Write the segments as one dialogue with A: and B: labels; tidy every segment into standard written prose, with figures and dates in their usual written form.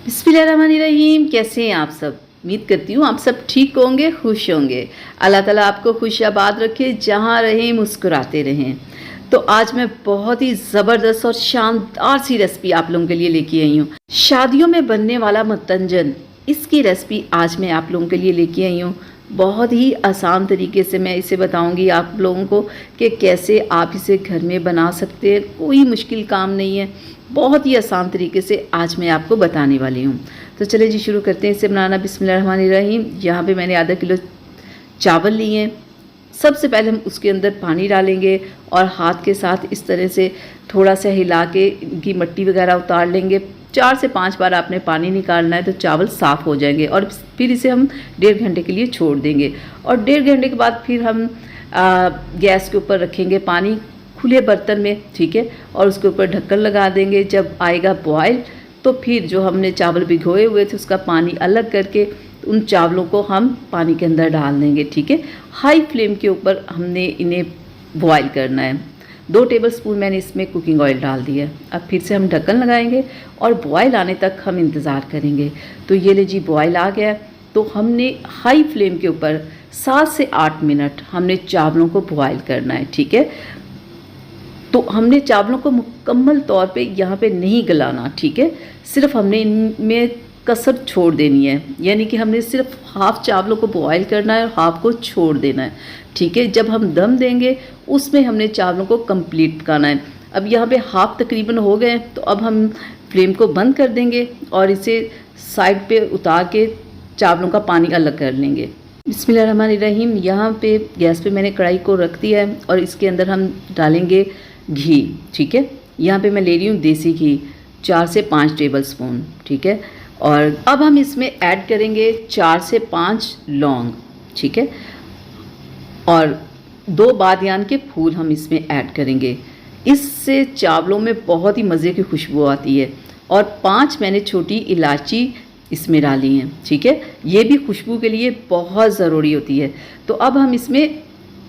A: बिस्मिल्लाहिर्रहमानिर्रहीम। कैसे हैं आप सब? उम्मीद करती हूँ आप सब ठीक होंगे, खुश होंगे। अल्लाह ताला आपको खुशियाबाद रखे, जहाँ रहें मुस्कुराते रहें। तो आज मैं बहुत ही ज़बरदस्त और शानदार सी रेसिपी आप लोगों के लिए लेके आई हूँ। शादियों में बनने वाला मतंजन, इसकी रेसिपी आज मैं आप लोगों के लिए लेके आई हूँ। बहुत ही आसान तरीके से मैं इसे बताऊंगी आप लोगों को कि कैसे आप इसे घर में बना सकते हैं। कोई मुश्किल काम नहीं है, बहुत ही आसान तरीके से आज मैं आपको बताने वाली हूँ। तो चलिए जी शुरू करते हैं इसे बनाना। बिस्मिल्लाहिर्रहमानिर्रहीम। यहाँ पे मैंने आधा किलो चावल लिए हैं। सबसे पहले हम उसके अंदर पानी डालेंगे और हाथ के साथ इस तरह से थोड़ा सा हिला के इनकी मट्टी वगैरह उतार लेंगे। 4 से 5 बार आपने पानी निकालना है तो चावल साफ़ हो जाएंगे और फिर इसे हम 1.5 घंटे के लिए छोड़ देंगे। और 1.5 घंटे के बाद फिर हम गैस के ऊपर रखेंगे पानी खुले बर्तन में, ठीक है, और उसके ऊपर ढक्कन लगा देंगे। जब आएगा बॉयल तो फिर जो हमने चावल भिगोए हुए थे उसका पानी अलग करके उन चावलों को हम पानी के अंदर डाल देंगे, ठीक है। हाई फ्लेम के ऊपर हमने इन्हें बॉयल करना है। 2 टेबलस्पून मैंने इसमें कुकिंग ऑयल डाल दिया है। अब फिर से हम ढक्कन लगाएंगे और बॉयल आने तक हम इंतज़ार करेंगे। तो ये ले जी बॉयल आ गया। तो हमने हाई फ्लेम के ऊपर 7 से 8 मिनट हमने चावलों को बॉयल करना है, ठीक है। तो हमने चावलों को मुकम्मल तौर पे यहाँ पे नहीं गलाना, ठीक है। सिर्फ हमने इनमें कसर छोड़ देनी है, यानी कि हमने सिर्फ हाफ़ चावलों को बॉयल करना है और हाफ़ को छोड़ देना है, ठीक है। जब हम दम देंगे उसमें हमने चावलों को कंप्लीट पकाना है। अब यहाँ पे हाफ़ तकरीबन हो गए, तो अब हम फ्लेम को बंद कर देंगे और इसे साइड पे उतार के चावलों का पानी अलग कर लेंगे। बिस्मिल्लाहिर्रहमानिर्रहीम। यहाँ पे गैस पे मैंने कढ़ाई को रख दिया है और इसके अंदर हम डालेंगे घी, ठीक है। यहाँ पे मैं ले रही हूँ देसी घी 4 से 5 टेबलस्पून, ठीक है। और अब हम इसमें ऐड करेंगे 4 से 5 लौंग, ठीक है, और 2 बादियान के फूल हम इसमें ऐड करेंगे। इससे चावलों में बहुत ही मज़े की खुशबू आती है। और 5 मैंने छोटी इलायची इसमें डाली हैं, ठीक है। ये भी खुशबू के लिए बहुत ज़रूरी होती है। तो अब हम इसमें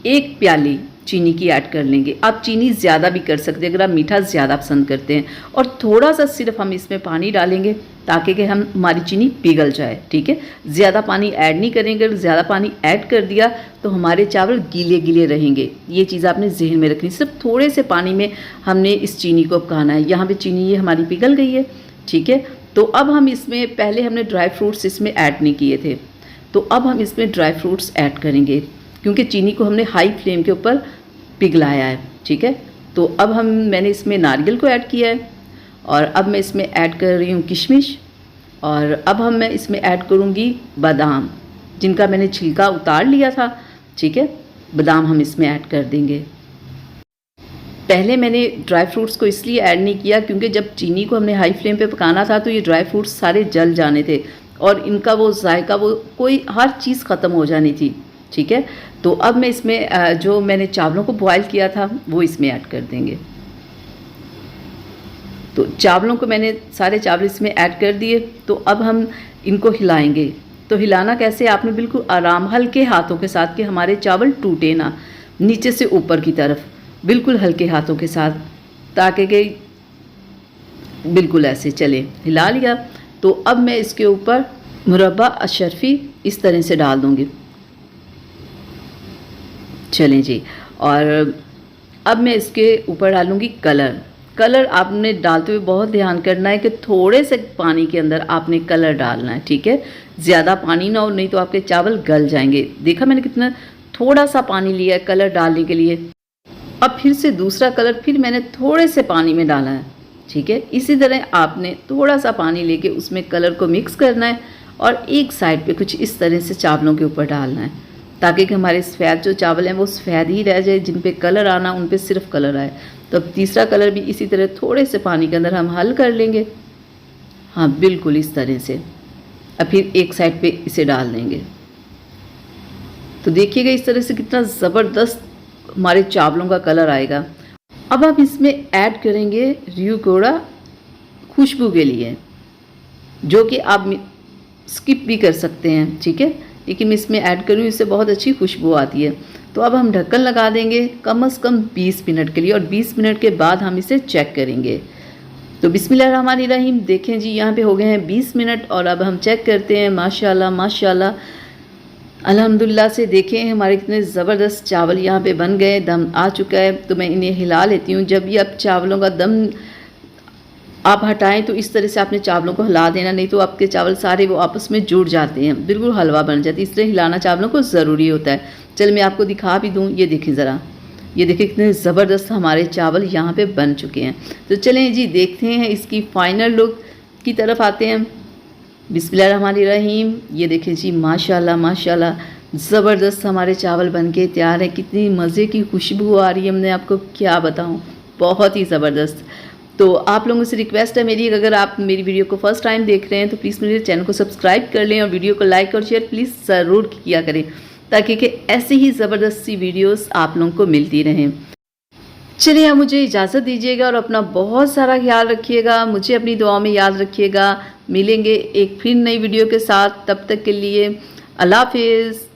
A: 1 प्याली चीनी की ऐड कर लेंगे। आप चीनी ज़्यादा भी कर सकते हैं अगर आप मीठा ज़्यादा पसंद करते हैं। और थोड़ा सा सिर्फ हम इसमें पानी डालेंगे ताकि कि हमारी चीनी पिघल जाए, ठीक है। ज़्यादा पानी ऐड नहीं करेंगे। अगर ज़्यादा पानी ऐड कर दिया तो हमारे चावल गीले गीले रहेंगे। ये चीज़ आपने जहन में रखनी। सिर्फ थोड़े से पानी में हमने इस चीनी को पकाना है। यहाँ पर चीनी ये हमारी पिघल गई है, ठीक है। तो अब हम इसमें पहले हमने ड्राई फ्रूट्स इसमें ऐड नहीं किए थे, तो अब हम इसमें ड्राई फ्रूट्स ऐड करेंगे क्योंकि चीनी को हमने हाई फ्लेम के ऊपर पिघलाया है, ठीक है। तो अब मैंने इसमें नारियल को ऐड किया है और अब मैं इसमें ऐड कर रही हूँ किशमिश। और अब मैं इसमें ऐड करूँगी बादाम, जिनका मैंने छिलका उतार लिया था, ठीक है। बादाम हम इसमें ऐड कर देंगे। पहले मैंने ड्राई फ्रूट्स को इसलिए ऐड नहीं किया क्योंकि जब चीनी को हमने हाई फ्लेम पे पकाना था तो ये ड्राई फ्रूट्स सारे जल जाने थे और इनका वो जायका, वो कोई हर चीज़ ख़त्म हो जानी थी, ठीक है। तो अब मैं इसमें जो मैंने चावलों को बॉयल किया था वो इसमें ऐड कर देंगे। तो चावलों को मैंने सारे चावल इसमें ऐड कर दिए। तो अब हम इनको हिलाएंगे। तो हिलाना कैसे, आपने बिल्कुल आराम हल्के हाथों के साथ कि हमारे चावल टूटे ना, नीचे से ऊपर की तरफ बिल्कुल हल्के हाथों के साथ, ताकि कि बिल्कुल ऐसे चले। हिला लिया। तो अब मैं इसके ऊपर मुरब्बा अशरफी इस तरह से डाल दूँगी, चलें जी। और अब मैं इसके ऊपर डालूँगी कलर। कलर आपने डालते हुए बहुत ध्यान करना है कि थोड़े से पानी के अंदर आपने कलर डालना है, ठीक है। ज़्यादा पानी ना हो, नहीं तो आपके चावल गल जाएंगे। देखा मैंने कितना थोड़ा सा पानी लिया है कलर डालने के लिए। अब फिर से दूसरा कलर फिर मैंने थोड़े से पानी में डाला है, ठीक है। इसी तरह आपने थोड़ा सा पानी लेके उसमें कलर को मिक्स करना है और एक साइड पे कुछ इस तरह से चावलों के ऊपर डालना है ताकि कि हमारे सफ़ेद जो चावल हैं वो सफ़ेद ही रह जाए, जिन पे कलर आना उन पे सिर्फ कलर आए। तो अब तीसरा कलर भी इसी तरह थोड़े से पानी के अंदर हम हल कर लेंगे, हाँ बिल्कुल इस तरह से। अब फिर एक साइड पे इसे डाल देंगे। तो देखिएगा इस तरह से कितना ज़बरदस्त हमारे चावलों का कलर आएगा। अब आप इसमें ऐड करेंगे रियू कोड़ा खुशबू के लिए, जो कि आप स्किप भी कर सकते हैं, ठीक है, लेकिन मैं इसमें ऐड करूँ, इससे बहुत अच्छी खुशबू आती है। तो अब हम ढक्कन लगा देंगे कम से कम 20 मिनट के लिए और 20 मिनट के बाद हम इसे चेक करेंगे। तो बिस्मिल्लाहिर्रहमानिर्रहीम। देखें जी, यहाँ पे हो गए हैं 20 मिनट और अब हम चेक करते हैं। माशाल्लाह माशाल्लाह अल्हम्दुलिल्लाह से देखें हमारे कितने ज़बरदस्त चावल यहाँ पे बन गए, दम आ चुका है। तो मैं इन्हें हिला लेती हूँ। जब भी आप चावलों का दम आप हटाएं तो इस तरह से आपने चावलों को हिला देना, नहीं तो आपके चावल सारे वो आपस में जुड़ जाते हैं, बिल्कुल हलवा बन जाती है। इसलिए हिलाना चावलों को ज़रूरी होता है। चल मैं आपको दिखा भी दूँ, ये देखें ज़रा, ये देखिए कितने ज़बरदस्त हमारे चावल यहाँ पे बन चुके हैं। तो चलें जी देखते हैं इसकी फ़ाइनल लुक की तरफ आते हैं। बिस्मिल्लाहिर्रहमानिर्रहीम। ये देखें जी, माशाल्लाह माशाल्लाह ज़बरदस्त हमारे चावल बन के तैयार हैं। कितनी मज़े की खुशबू आ रही है, हमने आपको क्या बताऊँ, बहुत ही ज़बरदस्त। तो आप लोगों से रिक्वेस्ट है मेरी, अगर आप मेरी वीडियो को फर्स्ट टाइम देख रहे हैं तो प्लीज़ मेरे चैनल को सब्सक्राइब कर लें और वीडियो को लाइक और शेयर प्लीज़ ज़रूर किया करें, ताकि कि ऐसी ही ज़बरदस्त सी वीडियोस आप लोगों को मिलती रहें। चलिए अब मुझे इजाज़त दीजिएगा और अपना बहुत सारा ख्याल रखिएगा, मुझे अपनी दुआ में याद रखिएगा। मिलेंगे एक फिर नई वीडियो के साथ, तब तक के लिए अल्लाह हाफिज़।